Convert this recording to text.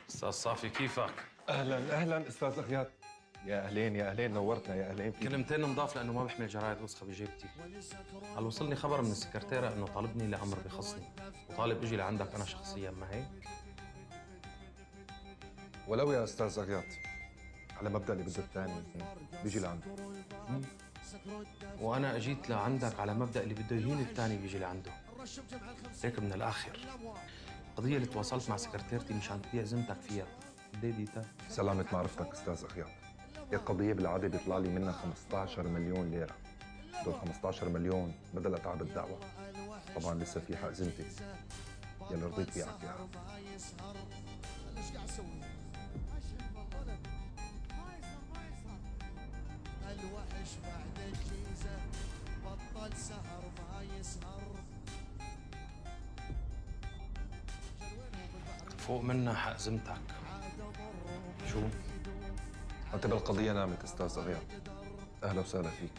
استاذ صافي كيفك؟ اهلا اهلا استاذ اغياث. يا اهلين يا اهلين، نورتنا يا اهلين فيك. كلمتين نضاف لانه ما بحمل جرايد وسخه بجيبتي. هل وصلني خبر من السكرتيره انه طالبني لامر بخصني وطالب اجي لعندك انا شخصيا، ما هيك؟ ولو يا استاذ اغياث، على مبدا اللي بده الثاني بيجي لعنده. وانا اجيت لعندك على مبدا اللي بده يهين الثاني بيجي لعنده. هيك من الاخر، القضيه اللي تواصلت مع سكرتيرتي مشان تبيع ذمتك فيها ديتا. سلامة معرفتك استاذ اغياث، هي القضية بالعادة بيطلع لي منها 15 مليون ليرة. دول 15 مليون بدل اتعاب الدعوة. طبعا لسه في حق زنتي يلي رضيت بيعك اياها. الوحش بعد الجيزة بطل سهر ما يسهر. فوق منا حق ذمتك. شو؟ انت بالقضية نامت استاذ اغياث. اهلا وسهلا فيك.